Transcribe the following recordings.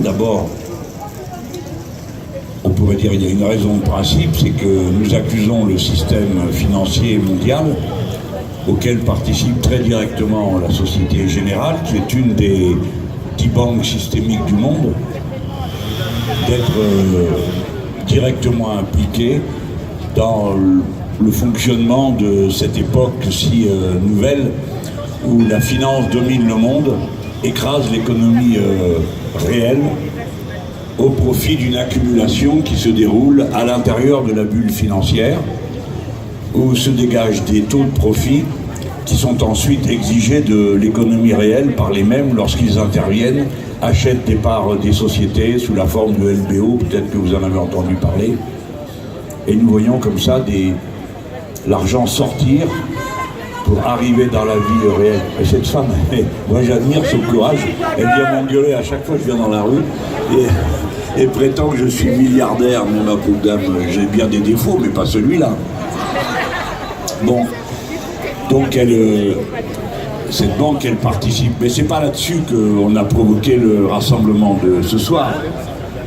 D'abord, on pourrait dire qu'il y a une raison de principe, c'est que nous accusons le système financier mondial, auquel participe très directement la Société Générale, qui est une des 10 banques systémiques du monde, d'être directement impliquée dans le fonctionnement de cette époque si nouvelle, où la finance domine le monde, écrase l'économie réelle, au profit d'une accumulation qui se déroule à l'intérieur de la bulle financière, où se dégagent des taux de profit qui sont ensuite exigés de l'économie réelle par les mêmes lorsqu'ils interviennent, achètent des parts des sociétés sous la forme de LBO, peut-être que vous en avez entendu parler, et nous voyons comme ça l'argent sortir pour arriver dans la vie réelle. Et cette femme, moi j'admire son courage, elle vient m'engueuler à chaque fois que je viens dans la rue, et prétend que je suis milliardaire, mais ma pauvre dame, j'ai bien des défauts, mais pas celui-là. Bon, donc cette banque, elle participe, mais c'est pas là-dessus qu'on a provoqué le rassemblement de ce soir.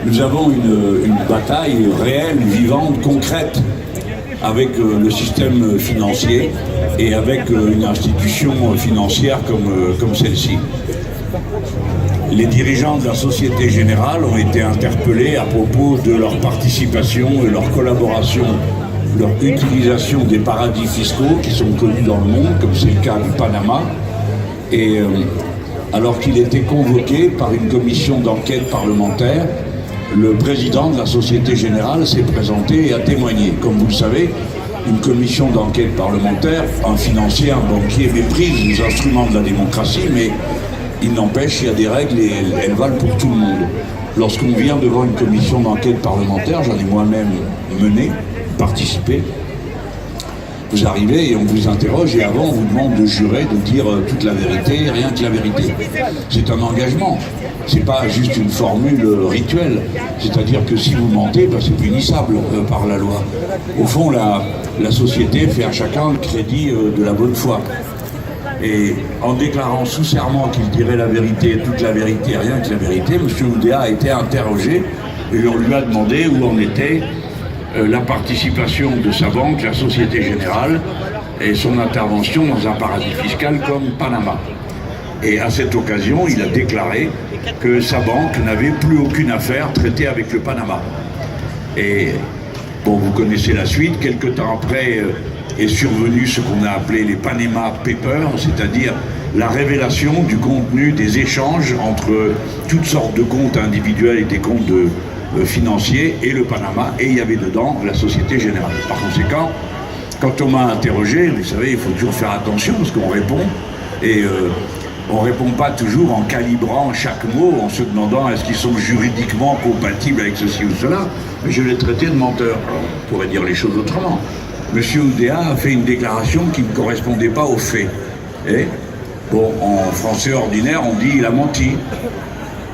Nous avons une bataille réelle, vivante, concrète, avec le système financier et avec une institution financière comme celle-ci. Les dirigeants de la Société Générale ont été interpellés à propos de leur participation et leur collaboration, leur utilisation des paradis fiscaux qui sont connus dans le monde, comme c'est le cas du Panama, et alors qu'il était convoqué par une commission d'enquête parlementaire, le président de la Société Générale s'est présenté et a témoigné. Comme vous le savez, une commission d'enquête parlementaire, un financier, un banquier méprise les instruments de la démocratie, mais il n'empêche, il y a des règles et elles valent pour tout le monde. Lorsqu'on vient devant une commission d'enquête parlementaire, j'en ai moi-même mené, participé, vous arrivez et on vous interroge et avant on vous demande de jurer, de dire toute la vérité, rien que la vérité. C'est un engagement, c'est pas juste une formule rituelle, c'est-à-dire que si vous mentez, c'est punissable par la loi. Au fond, la société fait à chacun le crédit de la bonne foi. Et en déclarant sous serment qu'il dirait la vérité, toute la vérité, rien que la vérité, M. Oudéa a été interrogé et on lui a demandé où en était la participation de sa banque, la Société Générale, et son intervention dans un paradis fiscal comme Panama. Et à cette occasion, il a déclaré que sa banque n'avait plus aucune affaire traitée avec le Panama. Et bon, vous connaissez la suite, quelque temps après est survenu ce qu'on a appelé les Panama Papers, c'est-à-dire la révélation du contenu des échanges entre toutes sortes de comptes individuels et des comptes financiers et le Panama, et il y avait dedans la Société Générale. Par conséquent, quand on m'a interrogé, vous savez, il faut toujours faire attention à ce qu'on répond, et on ne répond pas toujours en calibrant chaque mot, en se demandant est-ce qu'ils sont juridiquement compatibles avec ceci ou cela, mais je l'ai traité de menteur. On pourrait dire les choses autrement. Monsieur Oudéa a fait une déclaration qui ne correspondait pas aux faits. Et, bon, en français ordinaire, on dit il a menti.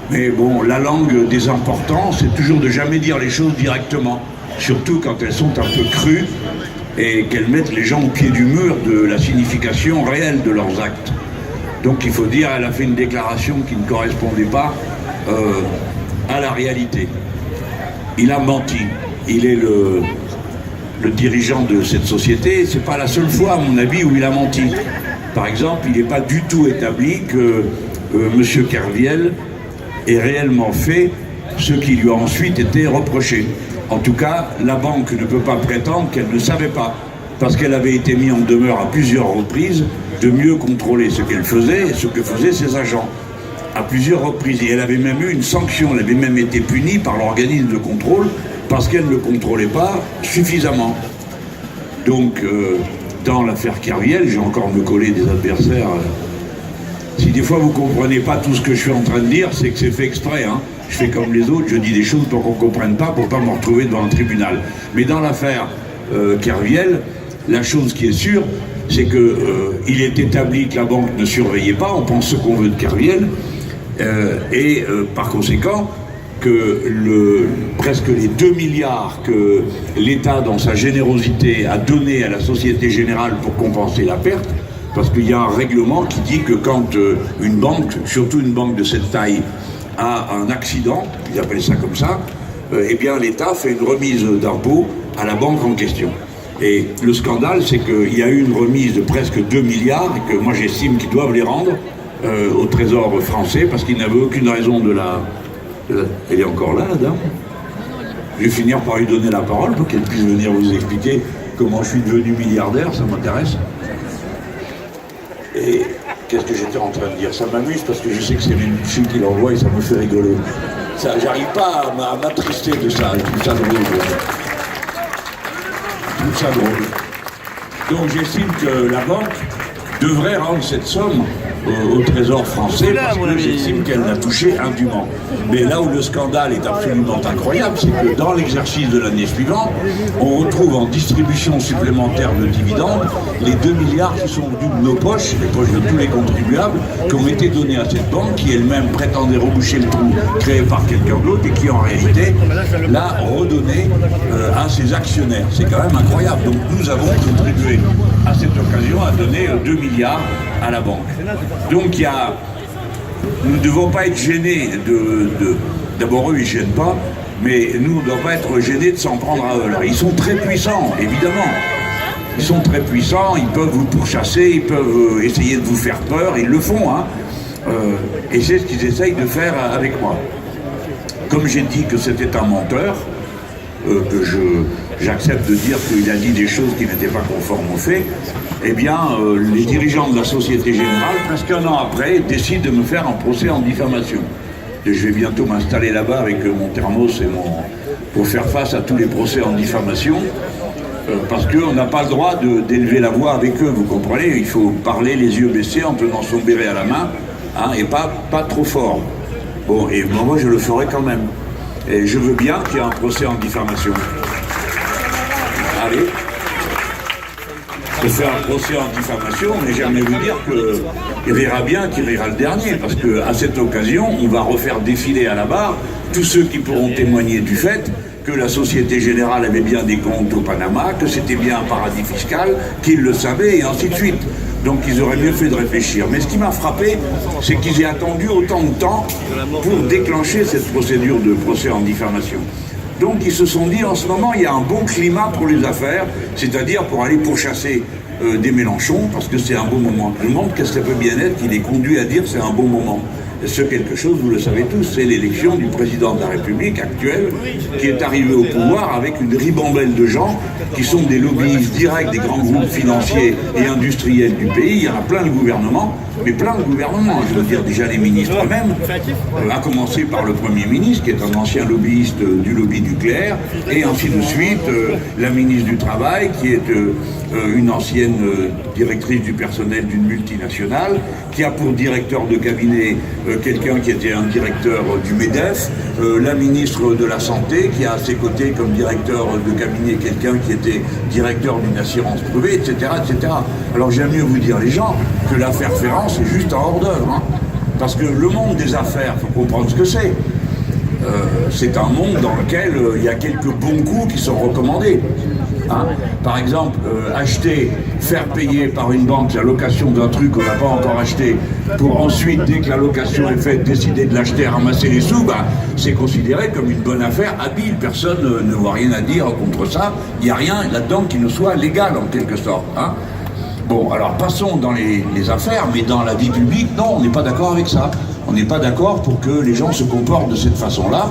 Mais bon, la langue des importants, c'est toujours de jamais dire les choses directement, surtout quand elles sont un peu crues et qu'elles mettent les gens au pied du mur de la signification réelle de leurs actes. Donc il faut dire, elle a fait une déclaration qui ne correspondait pas à la réalité. Il a menti. Il est le dirigeant de cette société. C'est pas la seule fois, à mon avis, où il a menti. Par exemple, il n'est pas du tout établi que M. Kerviel ait réellement fait ce qui lui a ensuite été reproché. En tout cas, la banque ne peut pas prétendre qu'elle ne savait pas, parce qu'elle avait été mise en demeure à plusieurs reprises de mieux contrôler ce qu'elle faisait et ce que faisaient ses agents. À plusieurs reprises. Et elle avait même eu une sanction, elle avait même été punie par l'organisme de contrôle parce qu'elle ne contrôlait pas suffisamment. Donc, dans l'affaire Kerviel, j'ai encore me collé des adversaires. Si des fois vous ne comprenez pas tout ce que je suis en train de dire, c'est que c'est fait exprès. Hein. Je fais comme les autres, je dis des choses pour qu'on ne comprenne pas, pour ne pas me retrouver devant un tribunal. Mais dans l'affaire Kerviel, la chose qui est sûre, c'est qu'il est établi que la banque ne surveillait pas, on pense ce qu'on veut de Kerviel, et par conséquent, que presque les 2 milliards que l'État, dans sa générosité, a donné à la Société Générale pour compenser la perte, parce qu'il y a un règlement qui dit que quand une banque, surtout une banque de cette taille, a un accident, ils appellent ça comme ça, eh bien l'État fait une remise d'impôt à la banque en question. Et le scandale, c'est qu'il y a eu une remise de presque 2 milliards et que moi j'estime qu'ils doivent les rendre au Trésor français parce qu'ils n'avaient aucune raison de la... Elle est encore là, la dame? Je vais finir par lui donner la parole pour qu'elle puisse venir vous expliquer comment je suis devenu milliardaire, ça m'intéresse. Et qu'est-ce que j'étais en train de dire? Ça m'amuse parce que je sais que c'est les filles qui l'envoient et ça me fait rigoler. J'arrive pas à m'attrister de ça, je trouve ça drôle. Je trouve ça drôle. Donc j'estime que la banque devrait rendre cette somme au Trésor français parce que j'estime qu'elle l'a touché indûment. Mais là où le scandale est absolument incroyable, c'est que dans l'exercice de l'année suivante, on retrouve en distribution supplémentaire de dividendes les 2 milliards qui sont venus de nos poches, les poches de tous les contribuables, qui ont été donnés à cette banque qui elle-même prétendait reboucher le trou créé par quelqu'un d'autre et qui en réalité l'a redonné à ses actionnaires. C'est quand même incroyable. Donc nous avons contribué à cette occasion à donner 2 milliards à la banque. Donc nous ne devons pas être gênés d'abord eux ils ne gênent pas, mais nous ne devons pas être gênés de s'en prendre à eux. Alors, ils sont très puissants, évidemment. Ils sont très puissants, ils peuvent vous pourchasser, ils peuvent essayer de vous faire peur, ils le font, hein. Et c'est ce qu'ils essayent de faire avec moi. Comme j'ai dit que c'était un menteur, que j'accepte de dire qu'il a dit des choses qui n'étaient pas conformes aux faits, eh bien, les dirigeants de la Société Générale, presque un an après, décident de me faire un procès en diffamation. Et je vais bientôt m'installer là-bas avec mon thermos pour faire face à tous les procès en diffamation, parce qu'on n'a pas le droit d'élever la voix avec eux, vous comprenez? Il faut parler les yeux baissés en tenant son béret à la main, hein, et pas trop fort. Bon, et moi je le ferai quand même. Et je veux bien qu'il y ait un procès en diffamation. Allez. Je fais un procès en diffamation, mais j'aimerais vous dire qu'il rira bien, qu'il rira le dernier, parce qu'à cette occasion, on va refaire défiler à la barre tous ceux qui pourront témoigner du fait que la Société Générale avait bien des comptes au Panama, que c'était bien un paradis fiscal, qu'ils le savaient, et ainsi de suite. Donc ils auraient mieux fait de réfléchir. Mais ce qui m'a frappé, c'est qu'ils aient attendu autant de temps pour déclencher cette procédure de procès en diffamation. Donc ils se sont dit, en ce moment, il y a un bon climat pour les affaires, c'est-à-dire pour aller pourchasser des Mélenchon, parce que c'est un bon moment. Je me demande qu'est-ce que ça peut bien être qui les conduit à dire c'est un bon moment. Ce quelque chose, vous le savez tous, c'est l'élection du président de la République actuel qui est arrivé au pouvoir avec une ribambelle de gens qui sont des lobbyistes directs des grands groupes financiers et industriels du pays. Il y en a plein de gouvernements, mais plein de gouvernements. Je veux dire déjà les ministres eux-mêmes, à commencer par le Premier ministre qui est un ancien lobbyiste du lobby nucléaire, et ainsi de suite la ministre du Travail qui est une ancienne directrice du personnel d'une multinationale, qui a pour directeur de cabinet quelqu'un qui était un directeur du MEDEF, la ministre de la Santé qui a à ses côtés comme directeur de cabinet quelqu'un qui était directeur d'une assurance privée, etc., etc. Alors j'aime mieux vous dire les gens que l'affaire Ferrand c'est juste un hors-d'œuvre, hein, parce que le monde des affaires, il faut comprendre ce que c'est. C'est un monde dans lequel il y a quelques bons coups qui sont recommandés. Hein. Par exemple, faire payer par une banque la location d'un truc qu'on n'a pas encore acheté, pour ensuite, dès que la location est faite, décider de l'acheter, ramasser les sous, c'est considéré comme une bonne affaire habile. Personne ne voit rien à dire contre ça. Il n'y a rien là-dedans qui ne soit légal en quelque sorte. Hein. Bon, alors passons dans les affaires, mais dans la vie publique, non, on n'est pas d'accord avec ça. On n'est pas d'accord pour que les gens se comportent de cette façon-là.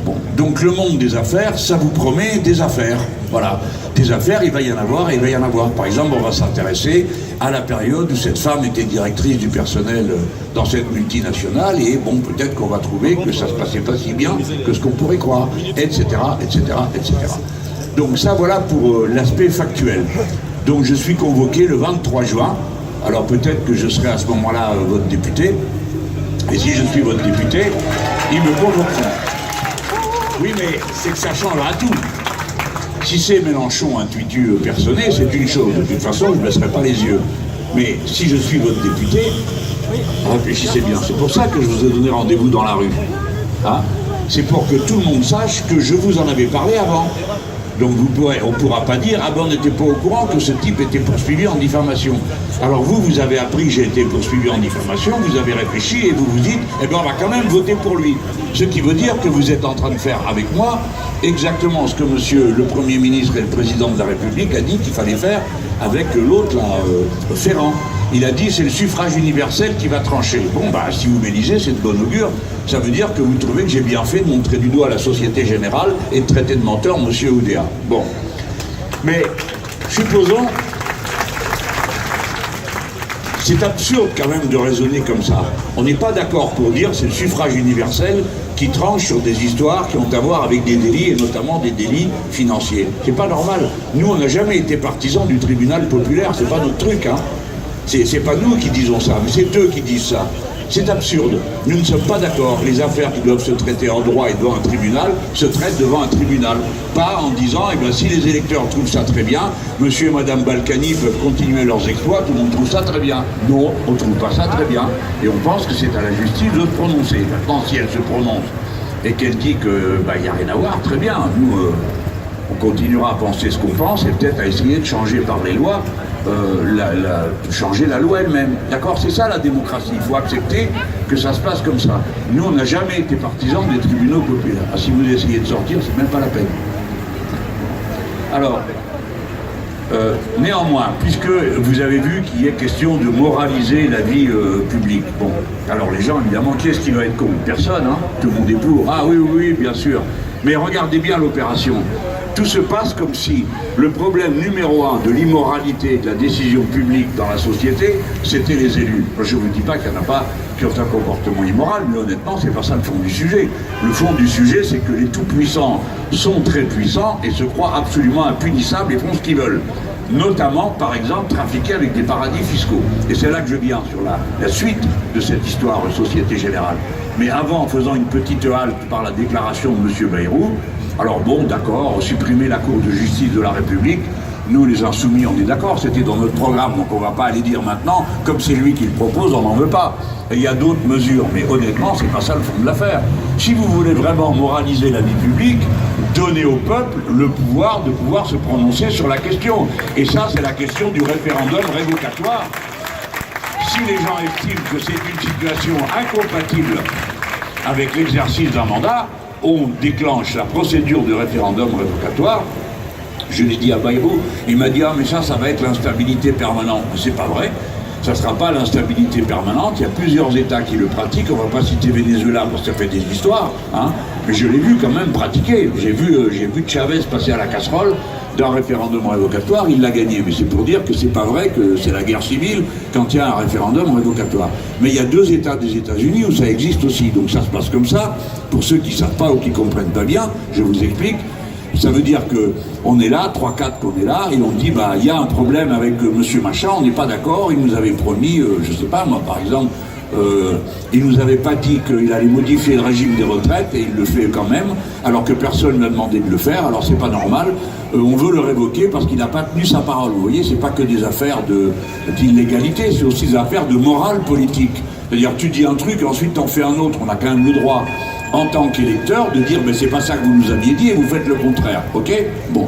Bon. Donc le monde des affaires, ça vous promet des affaires. Voilà. Des affaires, il va y en avoir et il va y en avoir. Par exemple, on va s'intéresser à la période où cette femme était directrice du personnel dans cette multinationale et bon, peut-être qu'on va trouver que ça se passait pas si bien que ce qu'on pourrait croire, etc., etc., etc. Donc ça, voilà pour l'aspect factuel. Donc je suis convoqué le 23 juin. Alors peut-être que je serai à ce moment-là votre député. Et si je suis votre député, ils me convoqueront. Oui, mais c'est que ça changera tout. Si c'est Mélenchon intuitu personné, c'est une chose. De toute façon, je ne baisserai pas les yeux. Mais si je suis votre député, réfléchissez bien. C'est pour ça que je vous ai donné rendez-vous dans la rue. Hein? C'est pour que tout le monde sache que je vous en avais parlé avant. Donc on ne pourra pas dire, ah ben on n'était pas au courant que ce type était poursuivi en diffamation. Alors vous avez appris que j'ai été poursuivi en diffamation, vous avez réfléchi et vous vous dites, eh ben on va quand même voter pour lui. Ce qui veut dire que vous êtes en train de faire avec moi exactement ce que monsieur le Premier ministre et le Président de la République a dit qu'il fallait faire avec l'autre, là, Ferrand. Il a dit c'est le suffrage universel qui va trancher. Bon, bah, si vous m'élisez, c'est de bon augure. Ça veut dire que vous trouvez que j'ai bien fait de montrer du doigt à la Société Générale et de traiter de menteur M. Oudéa. Bon. Mais, supposons... C'est absurde quand même de raisonner comme ça. On n'est pas d'accord pour dire c'est le suffrage universel qui tranche sur des histoires qui ont à voir avec des délits et notamment des délits financiers. C'est pas normal. Nous, on n'a jamais été partisans du tribunal populaire, c'est pas notre truc, hein. C'est pas nous qui disons ça, mais c'est eux qui disent ça. C'est absurde. Nous ne sommes pas d'accord. Les affaires qui doivent se traiter en droit et devant un tribunal se traitent devant un tribunal. Pas en disant, eh bien, si les électeurs trouvent ça très bien, monsieur et madame Balkany peuvent continuer leurs exploits, tout le monde trouve ça très bien. Non, on ne trouve pas ça très bien. Et on pense que c'est à la justice de se prononcer. Maintenant, si elle se prononce et qu'elle dit qu'il n'y a rien à voir, très bien. Nous, on continuera à penser ce qu'on pense et peut-être à essayer de changer par les lois. Changer la loi elle-même. D'accord? C'est ça la démocratie. Il faut accepter que ça se passe comme ça. Nous, on n'a jamais été partisans des tribunaux populaires. Ah, si vous essayez de sortir, c'est même pas la peine. Alors, néanmoins, puisque vous avez vu qu'il y est question de moraliser la vie publique, bon, alors les gens, évidemment, qui est-ce qui va être contre? Personne, hein? Tout le monde est pour. Ah oui, oui, oui, bien sûr. Mais regardez bien l'opération. Tout se passe comme si le problème numéro 1 de l'immoralité de la décision publique dans la société, c'était les élus. Je ne vous dis pas qu'il n'y en a pas qui ont un comportement immoral, mais honnêtement, c'est pas ça le fond du sujet. Le fond du sujet, c'est que les tout-puissants sont très puissants et se croient absolument impunissables et font ce qu'ils veulent. Notamment, par exemple, trafiquer avec des paradis fiscaux. Et c'est là que je viens sur la suite de cette histoire Société Générale. Mais avant, en faisant une petite halte par la déclaration de M. Bayrou, alors bon, d'accord, supprimer la Cour de justice de la République, nous les Insoumis, on est d'accord, c'était dans notre programme, donc on ne va pas aller dire maintenant, comme c'est lui qui le propose, on n'en veut pas. Et il y a d'autres mesures, mais honnêtement, c'est pas ça le fond de l'affaire. Si vous voulez vraiment moraliser la vie publique, donnez au peuple le pouvoir de pouvoir se prononcer sur la question. Et ça, c'est la question du référendum révocatoire. Si les gens estiment que c'est une situation incompatible avec l'exercice d'un mandat, on déclenche la procédure de référendum révocatoire. Je l'ai dit à Bayrou, il m'a dit « Ah mais ça va être l'instabilité permanente ». C'est pas vrai, ça ne sera pas l'instabilité permanente, il y a plusieurs États qui le pratiquent, on ne va pas citer Venezuela parce que ça fait des histoires, hein, mais je l'ai vu quand même pratiquer. J'ai vu Chavez passer à la casserole d'un référendum révocatoire, il l'a gagné. Mais c'est pour dire que c'est pas vrai que c'est la guerre civile quand il y a un référendum révocatoire. Mais il y a 2 États des États-Unis où ça existe aussi, donc ça se passe comme ça. Pour ceux qui ne savent pas ou qui ne comprennent pas bien, je vous explique. Ça veut dire qu'on est là, 3-4 qu'on est là, et on dit, bah, il y a un problème avec monsieur machin, on n'est pas d'accord, il nous avait promis, je sais pas, moi, par exemple, il nous avait pas dit qu'il allait modifier le régime des retraites, et il le fait quand même, alors que personne ne lui a demandé de le faire, alors c'est pas normal, on veut le révoquer parce qu'il n'a pas tenu sa parole. Vous voyez, c'est pas que des affaires d'illégalité, c'est aussi des affaires de morale politique. C'est-à-dire, tu dis un truc, et ensuite t'en fais un autre, on a quand même le droit, en tant qu'électeur, de dire, mais c'est pas ça que vous nous aviez dit, et vous faites le contraire, ok? Bon.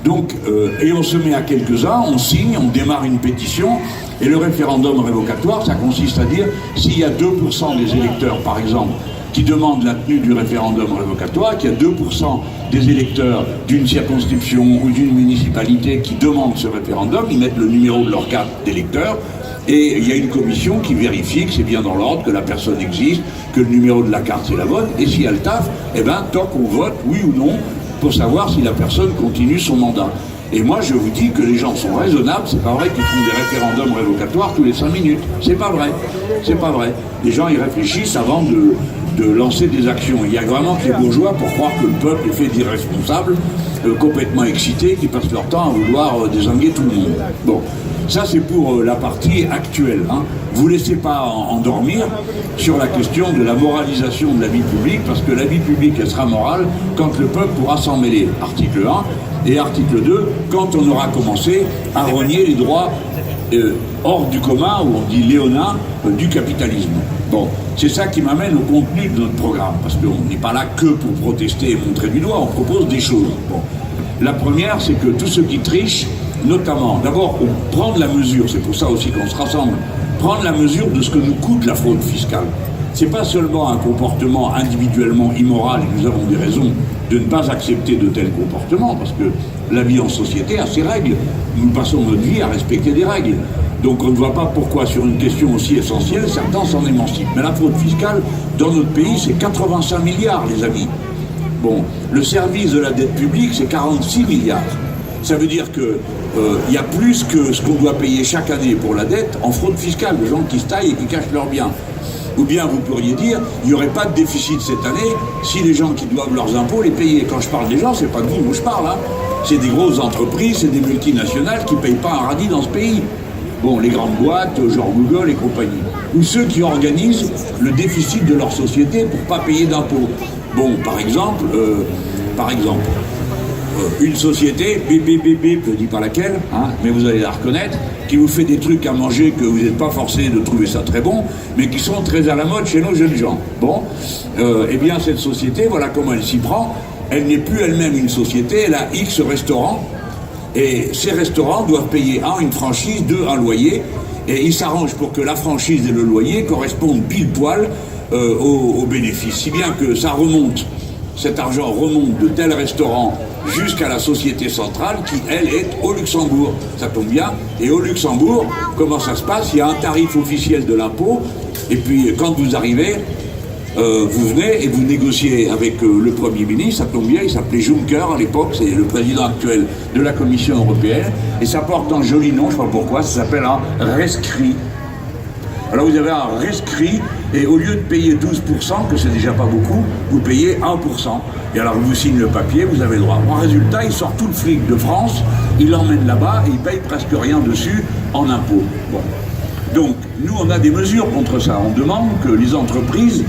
Donc, et on se met à quelques-uns, on signe, on démarre une pétition, et le référendum révocatoire, ça consiste à dire, s'il y a 2% des électeurs, par exemple, qui demandent la tenue du référendum révocatoire, qu'il y a 2% des électeurs d'une circonscription ou d'une municipalité qui demandent ce référendum, ils mettent le numéro de leur carte d'électeur, et il y a une commission qui vérifie que c'est bien dans l'ordre, que la personne existe, que le numéro de la carte c'est la bonne, et si elle taffe, eh ben, tant qu'on vote, oui ou non, pour savoir si la personne continue son mandat. Et moi, je vous dis que les gens sont raisonnables, c'est pas vrai qu'ils font des référendums révocatoires tous les 5 minutes. C'est pas vrai. C'est pas vrai. Les gens, ils réfléchissent avant de lancer des actions. Il y a vraiment que les bourgeois pour croire que le peuple est fait d'irresponsables, complètement excités, qui passent leur temps à vouloir désinguer tout le monde. Bon. Ça, c'est pour la partie actuelle. Hein. Vous ne laissez pas endormir sur la question de la moralisation de la vie publique, parce que la vie publique, elle sera morale quand le peuple pourra s'en mêler. Article 1. Et article 2, quand on aura commencé à renier les droits hors du commun, ou on dit léonin, du capitalisme. Bon, c'est ça qui m'amène au contenu de notre programme, parce qu'on n'est pas là que pour protester et montrer du doigt, on propose des choses. Bon. La première, c'est que tous ceux qui trichent, notamment, d'abord, prendre la mesure, c'est pour ça aussi qu'on se rassemble, prendre la mesure de ce que nous coûte la fraude fiscale. C'est pas seulement un comportement individuellement immoral, et nous avons des raisons de ne pas accepter de tels comportements, parce que la vie en société a ses règles. Nous passons notre vie à respecter des règles. Donc on ne voit pas pourquoi, sur une question aussi essentielle, certains s'en émancipent. Mais la fraude fiscale, dans notre pays, c'est 85 milliards, les amis. Bon, le service de la dette publique, c'est 46 milliards. Ça veut dire que y a plus que ce qu'on doit payer chaque année pour la dette en fraude fiscale, de gens qui se taillent et qui cachent leurs biens. Ou bien vous pourriez dire, il n'y aurait pas de déficit cette année si les gens qui doivent leurs impôts les payaient. Quand je parle des gens, c'est pas de vous dont je parle, hein. C'est des grosses entreprises, c'est des multinationales qui ne payent pas un radis dans ce pays. Bon, les grandes boîtes, genre Google et compagnie. Ou ceux qui organisent le déficit de leur société pour ne pas payer d'impôts. Bon, par exemple, une société, bip, je ne dis pas laquelle, hein, mais vous allez la reconnaître, qui vous fait des trucs à manger que vous n'êtes pas forcé de trouver ça très bon, mais qui sont très à la mode chez nos jeunes gens. Bon, eh bien cette société, voilà comment elle s'y prend. Elle n'est plus elle-même une société, elle a X restaurants, et ces restaurants doivent payer, un, une franchise, deux, un loyer, et ils s'arrangent pour que la franchise et le loyer correspondent pile poil aux bénéfices, si bien que ça remonte, cet argent remonte de tel restaurant jusqu'à la société centrale qui, elle, est au Luxembourg. Ça tombe bien. Et au Luxembourg, comment ça se passe? Il y a un tarif officiel de l'impôt, et puis quand vous arrivez, vous venez et vous négociez avec le Premier ministre. Ça tombe bien, il s'appelait Juncker à l'époque, c'est le président actuel de la Commission européenne, et ça porte un joli nom, je ne sais pas pourquoi, ça s'appelle un rescrit. Alors vous avez un rescrit, et au lieu de payer 12%, que c'est déjà pas beaucoup, vous payez 1%. Et alors vous signez le papier, vous avez le droit. En résultat, il sort tout le fric de France, il l'emmène là-bas, et il paye presque rien dessus en impôts. Bon. Donc, nous, on a des mesures contre ça. On demande que les entreprises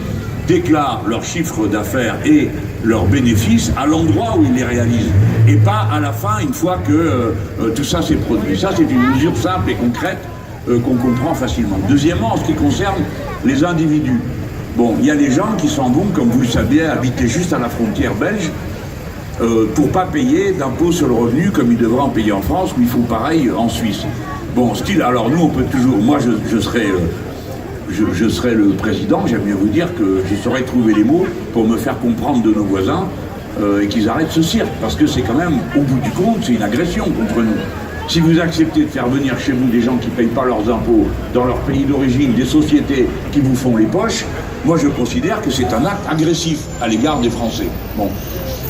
déclarent leurs chiffres d'affaires et leurs bénéfices à l'endroit où ils les réalisent, et pas à la fin, une fois que tout ça s'est produit. Ça, c'est une mesure simple et concrète qu'on comprend facilement. Deuxièmement, en ce qui concerne les individus, bon, il y a les gens qui sont bons, comme vous le savez, habiter juste à la frontière belge, pour pas payer d'impôt sur le revenu comme ils devraient en payer en France, ou ils font pareil en Suisse. Bon, alors nous, on peut toujours, moi je serais le président, j'aime bien vous dire que je saurais trouver les mots pour me faire comprendre de nos voisins et qu'ils arrêtent ce cirque, parce que c'est quand même, au bout du compte, c'est une agression contre nous. Si vous acceptez de faire venir chez vous des gens qui ne payent pas leurs impôts dans leur pays d'origine, des sociétés qui vous font les poches, moi je considère que c'est un acte agressif à l'égard des Français. Bon.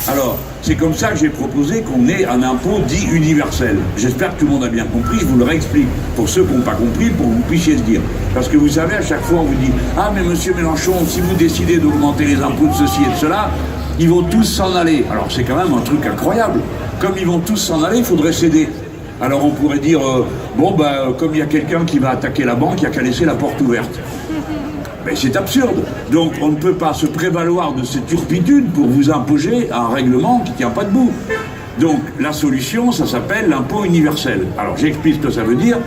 Alors, c'est comme ça que j'ai proposé qu'on ait un impôt dit universel. J'espère que tout le monde a bien compris, je vous le réexplique. Pour ceux qui n'ont pas compris, pour que vous puissiez le dire. Parce que vous savez, à chaque fois on vous dit « Ah mais monsieur Mélenchon, si vous décidez d'augmenter les impôts de ceci et de cela, ils vont tous s'en aller. » Alors c'est quand même un truc incroyable. Comme ils vont tous s'en aller, il faudrait céder. Alors on pourrait dire, comme il y a quelqu'un qui va attaquer la banque, il n'y a qu'à laisser la porte ouverte. Mais c'est absurde. Donc on ne peut pas se prévaloir de cette turpitude pour vous imposer un règlement qui ne tient pas debout. Donc la solution, ça s'appelle l'impôt universel. Alors j'explique ce que ça veut dire.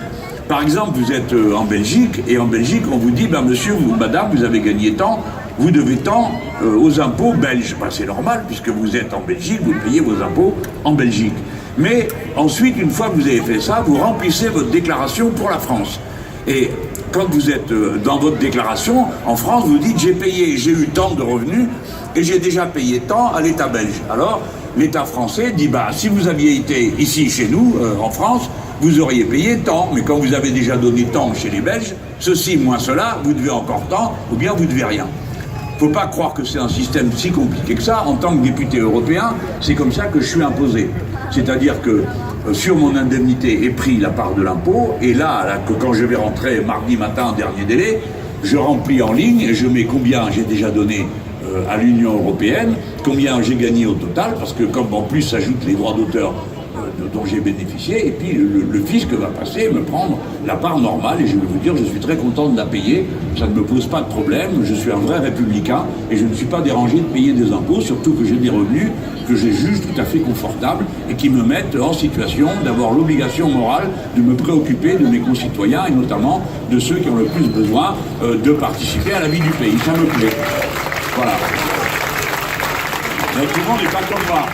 Par exemple, vous êtes en Belgique, et en Belgique, on vous dit, monsieur, madame, vous avez gagné tant, vous devez tant aux impôts belges. C'est normal, puisque vous êtes en Belgique, vous payez vos impôts en Belgique. Mais ensuite, une fois que vous avez fait ça, vous remplissez votre déclaration pour la France. Et quand vous êtes dans votre déclaration, en France, vous dites j'ai eu tant de revenus et j'ai déjà payé tant à l'État belge. Alors, l'État français dit si vous aviez été ici chez nous, en France, vous auriez payé tant. Mais quand vous avez déjà donné tant chez les Belges, ceci moins cela, vous devez encore tant, ou bien vous devez rien. Il ne faut pas croire que c'est un système si compliqué que ça. En tant que député européen, c'est comme ça que je suis imposé. C'est-à-dire que sur mon indemnité est pris la part de l'impôt, et là, quand je vais rentrer mardi matin, dernier délai, je remplis en ligne et je mets combien j'ai déjà donné à l'Union européenne, combien j'ai gagné au total, parce que comme en plus s'ajoutent les droits d'auteur dont j'ai bénéficié, et puis le fisc va passer me prendre la part normale, et je vais vous dire, je suis très content de la payer, ça ne me pose pas de problème, je suis un vrai républicain, et je ne suis pas dérangé de payer des impôts, surtout que j'ai des revenus que je juge tout à fait confortables, et qui me mettent en situation d'avoir l'obligation morale de me préoccuper de mes concitoyens, et notamment de ceux qui ont le plus besoin de participer à la vie du pays. Ça me plaît. Voilà. Mais tout le monde n'est pas comme moi.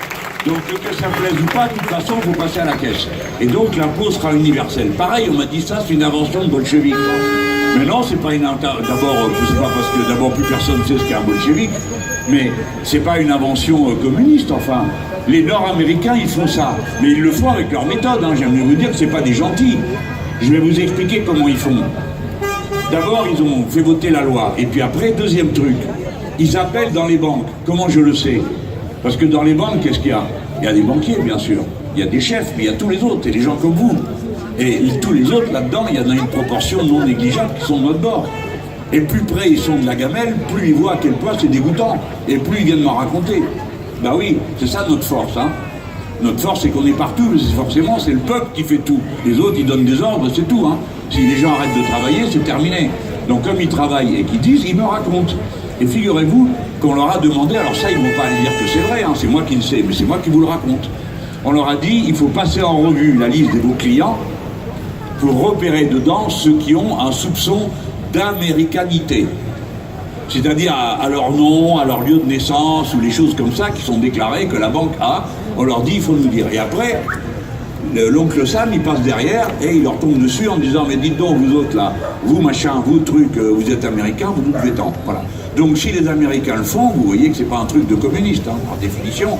Donc que ça plaise ou pas, de toute façon, il faut passer à la caisse. Et donc l'impôt sera universel. Pareil, on m'a dit ça, c'est une invention de bolchevique. Mais non, c'est pas une invention. D'abord, je sais pas parce que d'abord plus personne ne sait ce qu'est un bolchevique, mais c'est pas une invention communiste, enfin. Les Nord-Américains, ils font ça. Mais ils le font avec leur méthode, hein. J'aimerais vous dire que c'est pas des gentils. Je vais vous expliquer comment ils font. D'abord, ils ont fait voter la loi. Et puis après, deuxième truc, ils appellent dans les banques. Comment je le sais? Parce que dans les banques, qu'est-ce qu'il y a? Il y a des banquiers, bien sûr. Il y a des chefs, mais il y a tous les autres, et des gens comme vous. Et tous les autres, là-dedans, il y en a une proportion non négligeable qui sont de notre bord. Et plus près ils sont de la gamelle, plus ils voient à quel point c'est dégoûtant. Et plus ils viennent m'en raconter. Ben oui, c'est ça notre force, hein. Notre force, c'est qu'on est partout, mais forcément, c'est le peuple qui fait tout. Les autres, ils donnent des ordres, c'est tout, hein. Si les gens arrêtent de travailler, c'est terminé. Donc comme ils travaillent et qu'ils disent, ils me racontent. Et figurez-vous qu'on leur a demandé, alors ça, ils ne vont pas aller dire que c'est vrai, hein, c'est moi qui le sais, mais c'est moi qui vous le raconte. On leur a dit, il faut passer en revue la liste de vos clients pour repérer dedans ceux qui ont un soupçon d'américanité. C'est-à-dire à leur nom, à leur lieu de naissance, ou les choses comme ça qui sont déclarées, que la banque a, on leur dit, il faut nous dire. Et après, l'oncle Sam, il passe derrière et il leur tombe dessus en disant, mais dites donc, vous autres là, vous machin, vous truc, vous êtes américains, vous nous devez tant. Voilà. Donc si les Américains le font, vous voyez que c'est pas un truc de communiste, hein, par définition.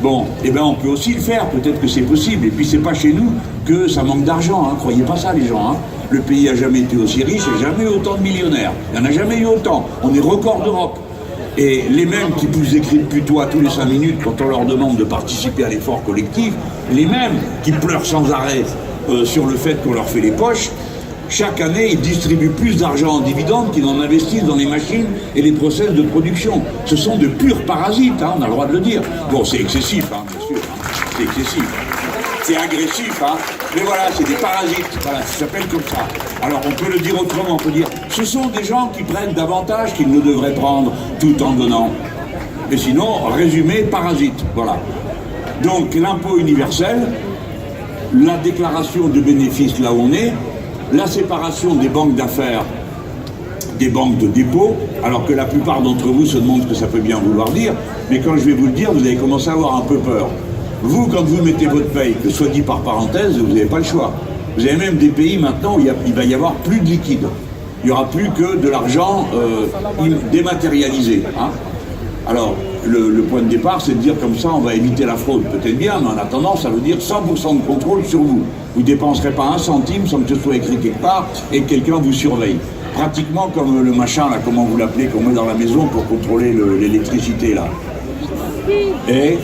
Bon, eh bien on peut aussi le faire, peut-être que c'est possible. Et puis c'est pas chez nous que ça manque d'argent, hein, croyez pas ça les gens, hein. Le pays a jamais été aussi riche et jamais eu autant de millionnaires. Il n'y en a jamais eu autant. On est record d'Europe. Et les mêmes qui poussent des cris de putois tous les 5 minutes quand on leur demande de participer à l'effort collectif, les mêmes qui pleurent sans arrêt sur le fait qu'on leur fait les poches, chaque année, ils distribuent plus d'argent en dividendes qu'ils n'en investissent dans les machines et les process de production. Ce sont de purs parasites, hein, on a le droit de le dire. Bon, c'est excessif, hein, bien sûr, hein, c'est excessif. C'est agressif, hein, mais voilà, c'est des parasites, voilà, ça s'appelle comme ça. Alors on peut le dire autrement, on peut dire, ce sont des gens qui prennent davantage qu'ils ne devraient prendre tout en donnant. Et sinon, résumé, parasites, voilà. Donc l'impôt universel, la déclaration de bénéfices là où on est, la séparation des banques d'affaires des banques de dépôt, alors que la plupart d'entre vous se demandent ce que ça peut bien vouloir dire, mais quand je vais vous le dire, vous allez commencer à avoir un peu peur. Vous, quand vous mettez votre paye, que ce soit dit par parenthèse, vous n'avez pas le choix. Vous avez même des pays maintenant où il va y avoir plus de liquide. Il n'y aura plus que de l'argent dématérialisé. Hein. Alors, le point de départ, c'est de dire comme ça, on va éviter la fraude. Peut-être bien, mais en attendant, ça veut dire 100% de contrôle sur vous. Vous ne dépenserez pas un centime sans que ce soit écrit quelque part et que quelqu'un vous surveille. Pratiquement comme le machin, là, comment vous l'appelez, qu'on met dans la maison pour contrôler l'électricité, là. Et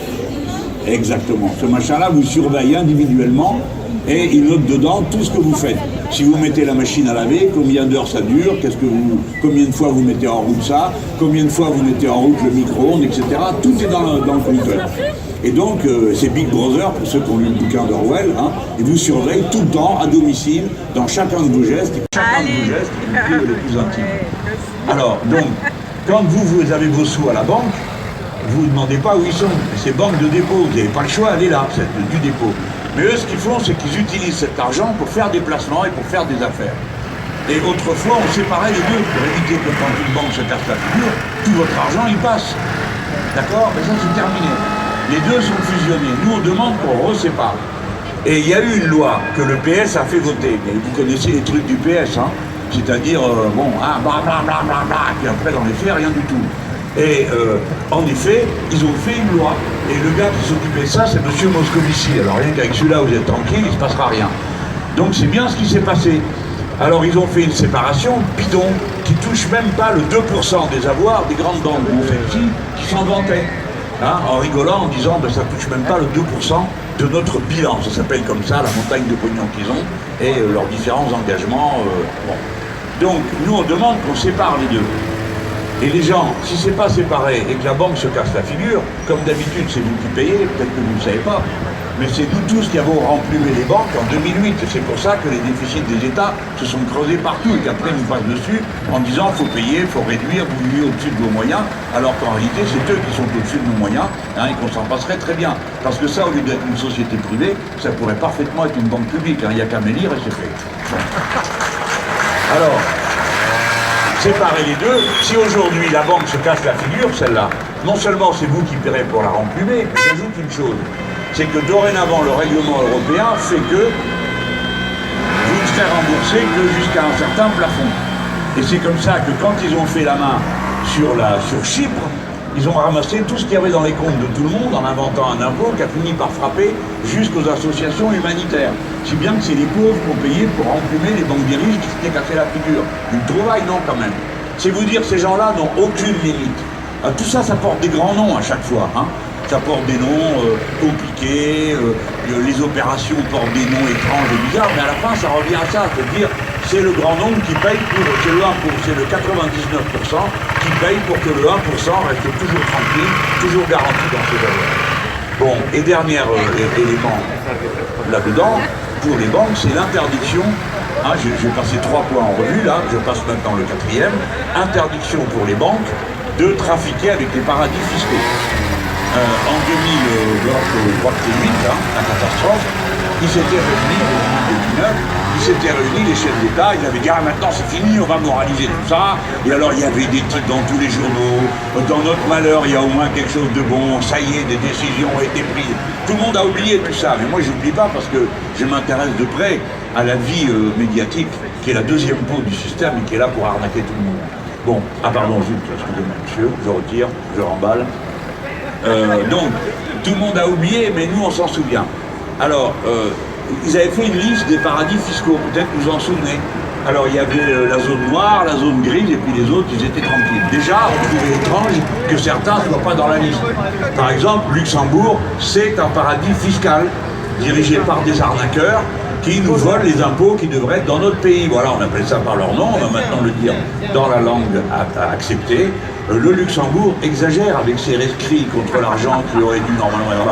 exactement. Ce machin-là vous surveille individuellement et il note dedans tout ce que vous faites. Si vous mettez la machine à laver, combien d'heures ça dure, combien de fois vous mettez en route ça, combien de fois vous mettez en route le micro-ondes, etc. Tout est dans le compteur. Et donc, c'est Big Brother, pour ceux qui ont lu le bouquin d'Orwell, hein, il vous surveille tout le temps, à domicile, dans chacun de vos gestes, y compris les plus intimes. Alors, donc, quand vous avez vos sous à la banque, vous ne demandez pas où ils sont. C'est banque de dépôt, vous n'avez pas le choix, elle est là, du dépôt. Mais eux, ce qu'ils font, c'est qu'ils utilisent cet argent pour faire des placements et pour faire des affaires. Et autrefois, on séparait les deux pour éviter que quand une banque se casse la figure, tout votre argent, il passe. D'accord? Mais ça, c'est terminé. Les deux sont fusionnés. Nous, on demande qu'on resépare. Et il y a eu une loi que le PS a fait voter. Et vous connaissez les trucs du PS, hein? C'est-à-dire, blablabla, puis après, dans les faits, rien du tout. Et en effet, ils ont fait une loi. Et le gars qui s'occupait de ça, c'est M. Moscovici. Alors rien qu'avec celui-là, vous êtes tranquille, il ne se passera rien. Donc c'est bien ce qui s'est passé. Alors ils ont fait une séparation bidon qui touche même pas le 2% des avoirs des grandes banques, dont celle-ci, qui s'en vantaient. Hein, en rigolant, en disant ben, ça touche même pas le 2% de notre bilan. Ça s'appelle comme ça, la montagne de pognon qu'ils ont, et leurs différents engagements. Bon. Donc nous on demande qu'on sépare les deux. Et les gens, si c'est pas séparé et que la banque se casse la figure, comme d'habitude c'est vous qui payez, peut-être que vous ne le savez pas, mais c'est nous tous qui avons rempluvé les banques en 2008. Et c'est pour ça que les déficits des États se sont creusés partout et qu'après ils nous passent dessus en disant faut payer, faut réduire, vous vivez au-dessus de vos moyens, alors qu'en réalité c'est eux qui sont au-dessus de nos moyens, hein, et qu'on s'en passerait très bien. Parce que ça, au lieu d'être une société privée, ça pourrait parfaitement être une banque publique, hein, il n'y a qu'à m'élire et c'est fait. Bon. Alors, séparer les deux, si aujourd'hui la banque se casse la figure, celle-là, non seulement c'est vous qui paierez pour la remplumer, mais j'ajoute une chose, c'est que dorénavant, le règlement européen fait que vous ne serez remboursé que jusqu'à un certain plafond. Et c'est comme ça que quand ils ont fait la main sur Chypre, ils ont ramassé tout ce qu'il y avait dans les comptes de tout le monde en inventant un impôt qui a fini par frapper jusqu'aux associations humanitaires. Si bien que c'est les pauvres qui ont payé pour emplumer les banques des riches qui s'étaient cassé la figure. Une trouvaille, non, quand même. C'est vous dire que ces gens-là n'ont aucune limite. Tout ça, ça porte des grands noms à chaque fois. Hein. Ça porte des noms compliqués, les opérations portent des noms étranges et bizarres, mais à la fin, ça revient à ça, c'est-à-dire c'est le grand nombre qui paye pour, c'est le 1%, c'est le 99% qui paye pour que le 1% reste toujours tranquille, toujours garanti dans ses valeurs. Bon, et dernier élément là-dedans, pour les banques, c'est l'interdiction, hein, j'ai passé 3 points en revue, là, je passe maintenant le 4e, interdiction pour les banques de trafiquer avec les paradis fiscaux. En 2000, je crois que c'est 8, hein, la catastrophe, ils s'étaient réunis, en 2009, ils s'étaient réunis, les chefs d'État, ils avaient dit « Ah, maintenant c'est fini, on va moraliser tout ça ». Et alors il y avait des titres dans tous les journaux, dans notre malheur, il y a au moins quelque chose de bon, ça y est, des décisions ont été prises. Tout le monde a oublié tout ça, mais moi je n'oublie pas parce que je m'intéresse de près à la vie médiatique, qui est la deuxième peau du système et qui est là pour arnaquer tout le monde. Bon, ah pardon, zut, excusez-moi monsieur, je retire, je remballe. Donc, tout le monde a oublié, mais nous on s'en souvient. Alors, ils avaient fait une liste des paradis fiscaux, peut-être que vous en souvenez. Alors, il y avait la zone noire, la zone grise, et puis les autres, ils étaient tranquilles. Déjà, on trouvait étrange que certains ne soient pas dans la liste. Par exemple, Luxembourg, c'est un paradis fiscal, dirigé par des arnaqueurs, qui nous volent les impôts qui devraient être dans notre pays. Voilà, on appelle ça par leur nom, on va maintenant le dire dans la langue acceptée. Le Luxembourg exagère avec ses rescrits contre l'argent qui aurait dû normalement...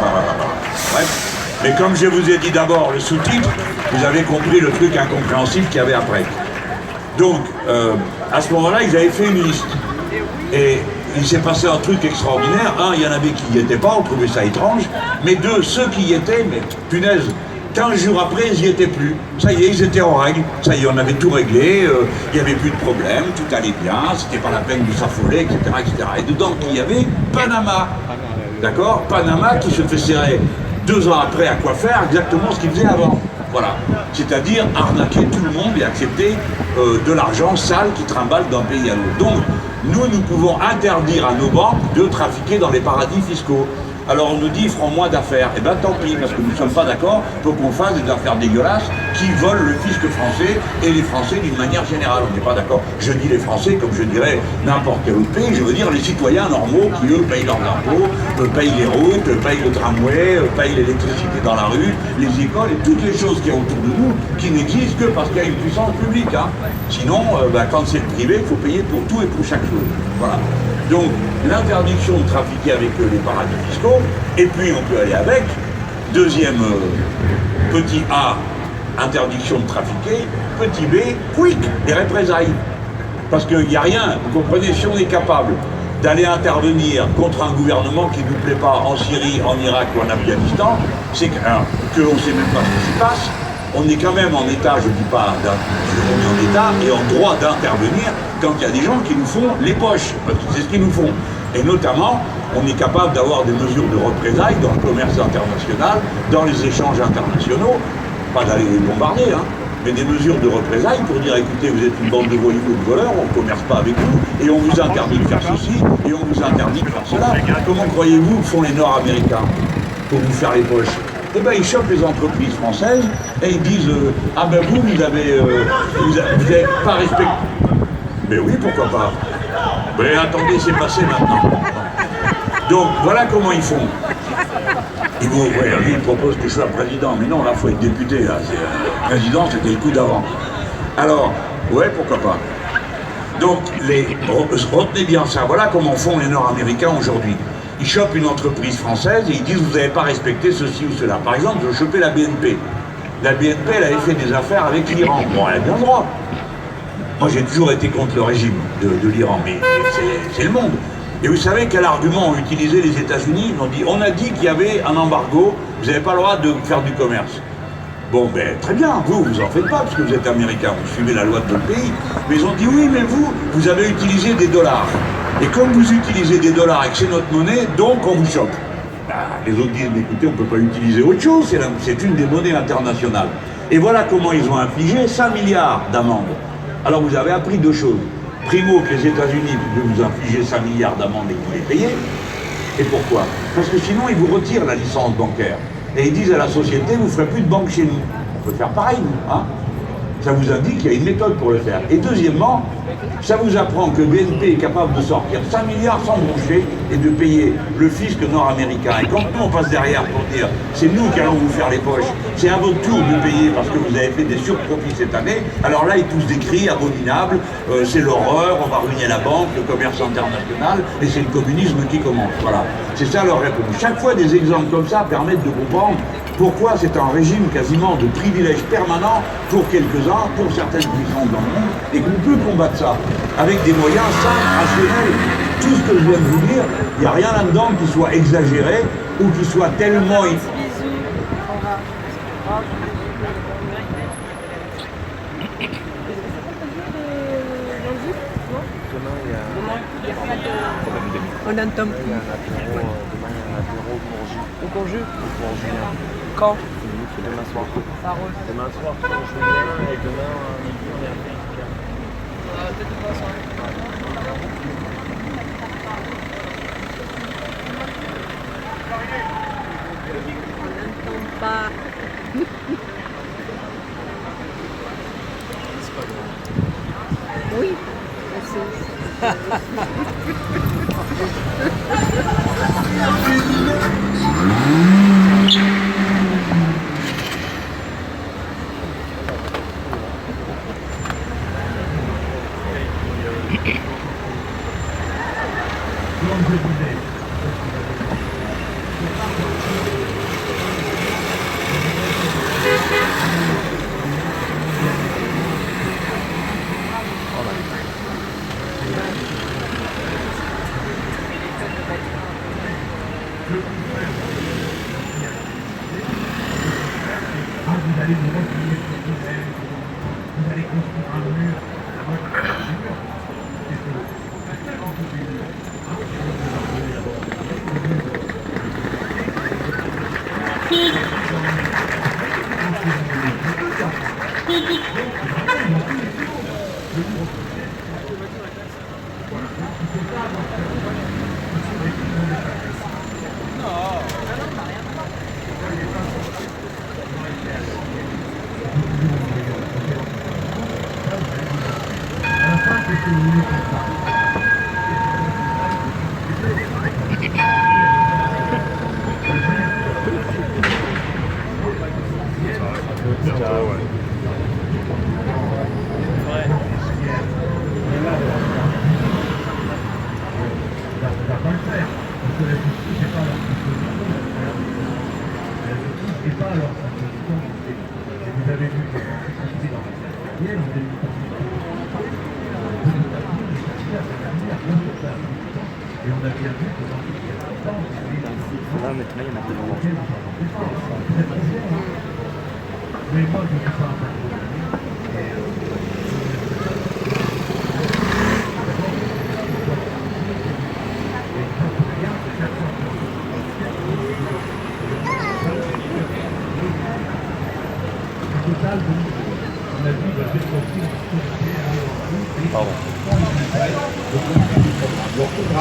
Bref. Mais comme je vous ai dit d'abord le sous-titre, vous avez compris le truc incompréhensible qu'il y avait après. Donc, à ce moment-là, ils avaient fait une liste. Et il s'est passé un truc extraordinaire. Un, il y en avait qui n'y étaient pas, on trouvait ça étrange. Mais deux, ceux qui y étaient, mais punaise, 15 jours après, ils n'y étaient plus. Ça y est, ils étaient en règle. Ça y est, on avait tout réglé, il n'y avait plus de problème, tout allait bien, c'était pas la peine de s'affoler, etc., etc. Et dedans, il y avait Panama. D'accord? Panama qui se fait serrer 2 ans après à quoi faire exactement ce qu'il faisait avant. Voilà. C'est-à-dire arnaquer tout le monde et accepter de l'argent sale qui trimballe d'un pays à l'autre. Donc, nous pouvons interdire à nos banques de trafiquer dans les paradis fiscaux. Alors on nous dit, ils feront moins d'affaires. Eh bien tant pis, parce que nous ne sommes pas d'accord pour qu'on fasse des affaires dégueulasses qui volent le fisc français et les Français d'une manière générale. On n'est pas d'accord. Je dis les Français comme je dirais n'importe quel autre pays. Je veux dire les citoyens normaux qui, eux, payent leurs impôts, payent les routes, payent le tramway, payent l'électricité dans la rue, les écoles et toutes les choses qu'il y a autour de nous qui n'existent que parce qu'il y a une puissance publique. Hein. Sinon, quand c'est le privé, il faut payer pour tout et pour chaque chose. Voilà. Donc, l'interdiction de trafiquer avec les paradis fiscaux, et puis on peut aller avec, deuxième petit A, interdiction de trafiquer, petit B, quick, les représailles. Parce qu'il n'y a rien, vous comprenez, si on est capable d'aller intervenir contre un gouvernement qui ne nous plaît pas en Syrie, en Irak ou en Afghanistan, c'est qu'on ne sait même pas ce qui se passe. On est quand même en état, je ne dis pas, on est en état et en droit d'intervenir quand il y a des gens qui nous font les poches, parce que c'est ce qu'ils nous font. Et notamment, on est capable d'avoir des mesures de représailles dans le commerce international, dans les échanges internationaux, pas d'aller les bombarder, hein, mais des mesures de représailles pour dire, écoutez, vous êtes une bande de voyous ou de voleurs, on ne commerce pas avec vous, et on vous interdit de faire ceci, et on vous interdit de faire cela. Comment croyez-vous que font les Nord-Américains pour vous faire les poches? Eh bien, ils chopent les entreprises françaises et ils disent ah ben vous avez pas respecté. Mais oui, pourquoi pas. Mais attendez, c'est passé maintenant. Donc voilà comment ils font. Ils vont, ouais, lui il propose que je sois président, mais non, là il faut être député. Là. Président, c'était le coup d'avant. Alors, ouais, pourquoi pas. Donc, retenez bien ça. Voilà comment font les Nord-Américains aujourd'hui. Ils chopent une entreprise française et ils disent vous n'avez pas respecté ceci ou cela. Par exemple, je chopais la BNP. La BNP, elle avait fait des affaires avec l'Iran. Bon, elle a bien le droit. Moi, j'ai toujours été contre le régime de l'Iran, mais c'est le monde. Et vous savez quel argument ont utilisé les États-Unis? Ils ont dit on a dit qu'il y avait un embargo, vous n'avez pas le droit de faire du commerce. Bon, ben très bien, vous en faites pas parce que vous êtes américain, vous suivez la loi de votre pays. Mais ils ont dit oui, mais vous avez utilisé des dollars. Et comme vous utilisez des dollars et que c'est notre monnaie, donc on vous chope. Les autres disent, mais écoutez, on ne peut pas utiliser autre chose, c'est une des monnaies internationales. Et voilà comment ils ont infligé 5 milliards d'amendes. Alors vous avez appris deux choses. Primo, que les États-Unis pouvaient vous infliger 5 milliards d'amendes et que vous les payez. Et pourquoi? Parce que sinon, ils vous retirent la licence bancaire. Et ils disent à la société, vous ne ferez plus de banque chez nous. On peut faire pareil, nous. Hein, ça vous indique qu'il y a une méthode pour le faire. Et deuxièmement, ça vous apprend que BNP est capable de sortir 5 milliards sans broncher et de payer le fisc nord-américain. Et quand nous, on passe derrière pour dire, c'est nous qui allons vous faire les poches, c'est à votre tour de payer parce que vous avez fait des surprofits cette année, alors là, ils poussent des cris abominables, c'est l'horreur, on va ruiner la banque, le commerce international, et c'est le communisme qui commence. Voilà. C'est ça leur réponse. Chaque fois, des exemples comme ça permettent de comprendre pourquoi c'est un régime quasiment de privilèges permanents pour quelques-uns, pour certaines puissances dans le monde, et qu'on peut combattre ça avec des moyens simples, rationnels. Tout ce que je viens de vous dire, il n'y a rien là-dedans qui soit exagéré ou qui soit tellement... On n'entend plus. Demain, il y a un apéro Au Bourges. pour Julien. Quand? Demain soir. Ça roule. Demain soir pour Julien et demain midi on est à Pékin. Peut-être une bonne soirée. On n'entend pas. Oui, je sais. Vous allez vous replier sur vous-même, vous allez construire un mur à votre intérieur. C'est que quand vous avez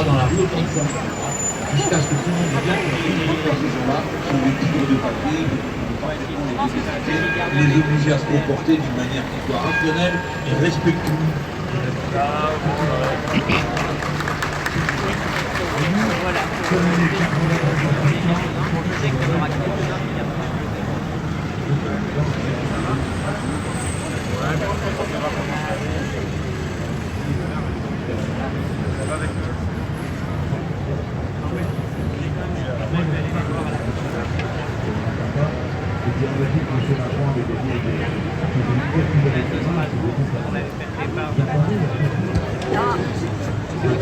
dans la rue autant de fois jusqu'à ce que tout le monde ait bien compris que ces gens-là sont des tigres de papier, les obliger à se comporter d'une manière qui soit rationnelle et respectueuse.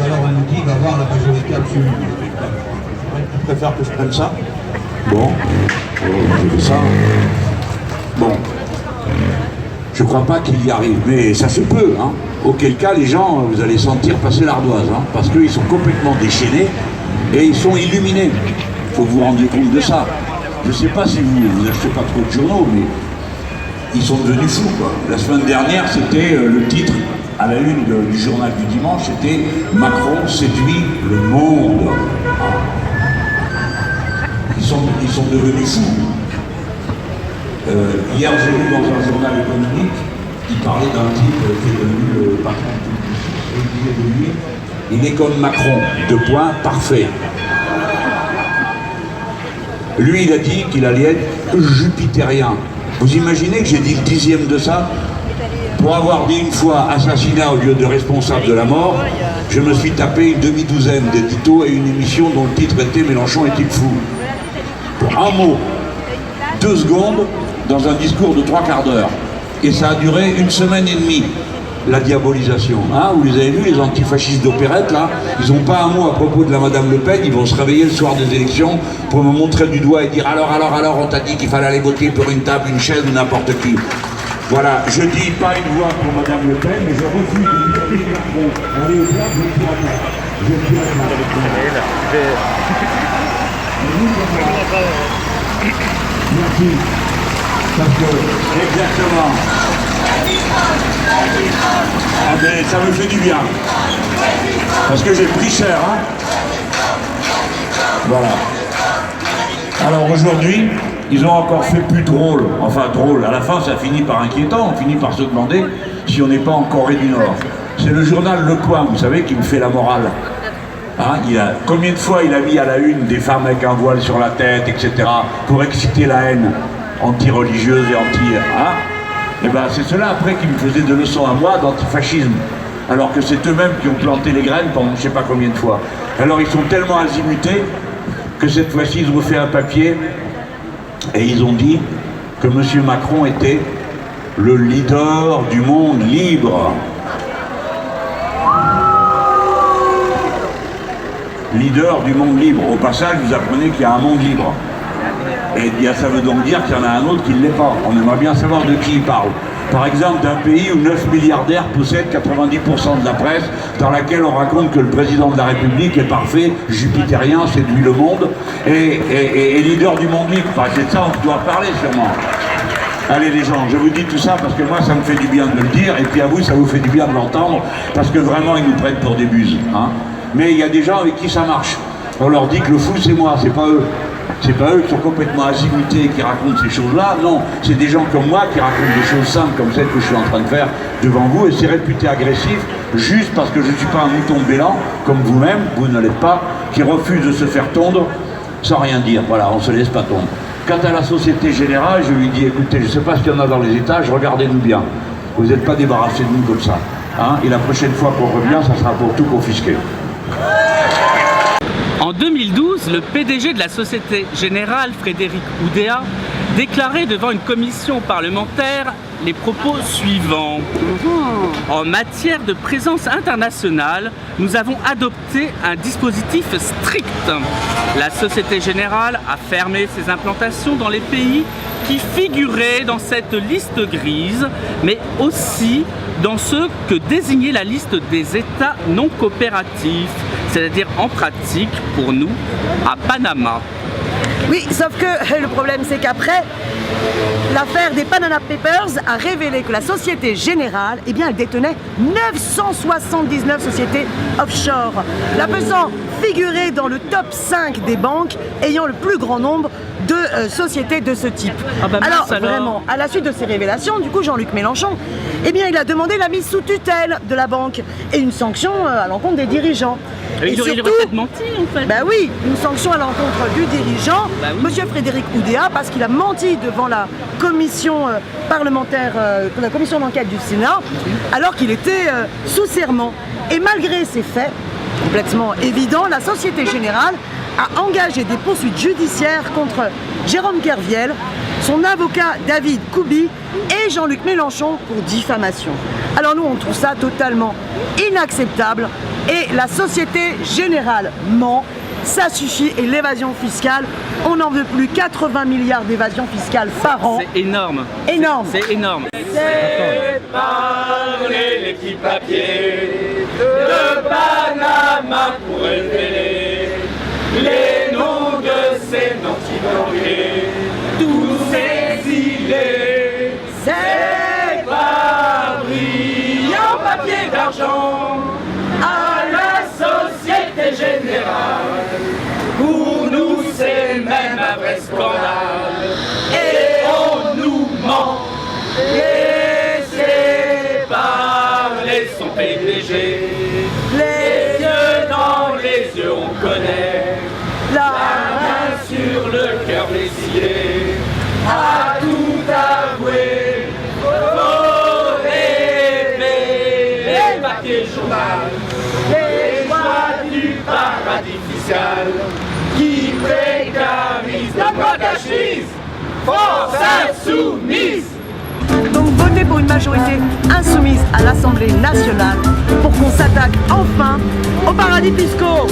Alors on nous dit qu'il va avoir la majorité absolue. Tu préfères que je prenne ça? Bon, je fais ça. Bon, je crois pas qu'il y arrive, mais ça se peut, hein. Auquel cas les gens, vous allez sentir passer l'ardoise, hein, parce qu'ils sont complètement déchaînés et ils sont illuminés. faut que vous vous rendiez compte de ça. Je ne sais pas si vous n'achetez pas trop de journaux, mais ils sont devenus fous, quoi. La semaine dernière, c'était le titre à la une du journal du dimanche, c'était « Macron séduit le monde ». Ils sont devenus fous. Hier, j'ai lu dans un journal économique, il parlait d'un type qui est devenu le patron de il disait de lui, il est comme Macron, 2 points, parfait. Lui, il a dit qu'il allait être jupitérien. Vous imaginez que j'ai dit le 10e de ça? Pour avoir dit une fois assassinat au lieu de responsable de la mort, je me suis tapé une demi-douzaine d'éditos et une émission dont le titre était « Mélenchon est-il fou ?» Pour un mot, 2 secondes, dans un discours de 3 quarts d'heure. Et ça a duré 1 semaine et demie, la diabolisation. Hein, vous les avez vus, les antifascistes d'opérette, là? Ils n'ont pas un mot à propos de la Madame Le Pen, ils vont se réveiller le soir des élections pour me montrer du doigt et dire « Alors, on t'a dit qu'il fallait aller voter pour une table, une chaise ou n'importe qui. » Voilà, je dis pas une voix pour Madame Le Pen, mais je refuse de dire Macron. Allez au plan, je suis à Merci. Parce que, exactement. Ah ben, ça me fait du bien. Parce que j'ai pris cher, hein. Voilà. Alors aujourd'hui, ils ont encore fait plus drôle. Enfin drôle, à la fin ça finit par inquiétant, on finit par se demander si on n'est pas en Corée du Nord. C'est le journal Le Point, vous savez, qui me fait la morale. Hein, combien de fois il a mis à la une des femmes avec un voile sur la tête, etc., pour exciter la haine anti-religieuse et anti... Hein, et ben c'est cela après qui me faisait de leçons à moi d'antifascisme. Alors que c'est eux-mêmes qui ont planté les graines pendant je ne sais pas combien de fois. Alors ils sont tellement azimutés que cette fois-ci ils ont fait un papier et ils ont dit que M. Macron était le leader du monde libre. Leader du monde libre. Au passage, vous apprenez qu'il y a un monde libre. Et ça veut donc dire qu'il y en a un autre qui ne l'est pas. On aimerait bien savoir de qui il parle. Par exemple, d'un pays où 9 milliardaires possèdent 90% de la presse, dans laquelle on raconte que le président de la République est parfait, jupitérien, séduit le monde, et leader du monde libre. Enfin, c'est de ça on doit parler sûrement. Allez les gens, je vous dis tout ça parce que moi ça me fait du bien de le dire, et puis à vous ça vous fait du bien de l'entendre, parce que vraiment ils nous prennent pour des buses. Hein. Mais il y a des gens avec qui ça marche. On leur dit que le fou c'est moi, c'est pas eux. C'est pas eux qui sont complètement azimutés et qui racontent ces choses-là, non. C'est des gens comme moi qui racontent des choses simples comme celles que je suis en train de faire devant vous, et c'est réputé agressif juste parce que je ne suis pas un mouton bélant, comme vous-même, vous ne l'êtes pas, qui refuse de se faire tondre sans rien dire. Voilà, on ne se laisse pas tondre. Quant à la Société Générale, je lui dis, écoutez, je ne sais pas ce qu'il y en a dans les étages, regardez-nous bien. Vous n'êtes pas débarrassés de nous comme ça. Hein, et la prochaine fois qu'on revient, ça sera pour tout confisquer. En 2012, le PDG de la Société Générale, Frédéric Oudéa, déclarait devant une commission parlementaire les propos suivants. En matière de présence internationale, nous avons adopté un dispositif strict. La Société Générale a fermé ses implantations dans les pays qui figuraient dans cette liste grise, mais aussi dans ceux que désignait la liste des États non coopératifs, c'est-à-dire en pratique, pour nous, à Panama. Oui, sauf que le problème c'est qu'après, l'affaire des Panama Papers a révélé que la Société Générale, eh bien, elle détenait 979 sociétés offshore, la faisant figurer dans le top 5 des banques ayant le plus grand nombre de sociétés de ce type. Ah bah alors, alors, vraiment, à la suite de ces révélations, du coup, Jean-Luc Mélenchon, eh bien, il a demandé la mise sous tutelle de la banque et une sanction à l'encontre des dirigeants. Il aurait peut-être menti, en fait. Bah oui, une sanction à l'encontre du dirigeant, bah oui. Monsieur Frédéric Oudéa, parce qu'il a menti devant la commission parlementaire, la commission d'enquête du Sénat, alors qu'il était sous serment. Et malgré ces faits complètement évidents, la Société Générale a engagé des poursuites judiciaires contre Jérôme Kerviel, son avocat David Koubi et Jean-Luc Mélenchon pour diffamation. Alors nous, on trouve ça totalement inacceptable et la Société Générale ment. Ça suffit, et l'évasion fiscale, on n'en veut plus. 80 milliards d'évasion fiscale par an. C'est énorme. Énorme. C'est énorme. C'est parler les petits papiers de Panama pour révéler les noms de des chômage, les joies du paradis fiscal qui précarise la boîte à chemise, France insoumise. Donc votez pour une majorité insoumise à l'Assemblée nationale pour qu'on s'attaque enfin aux paradis fiscaux.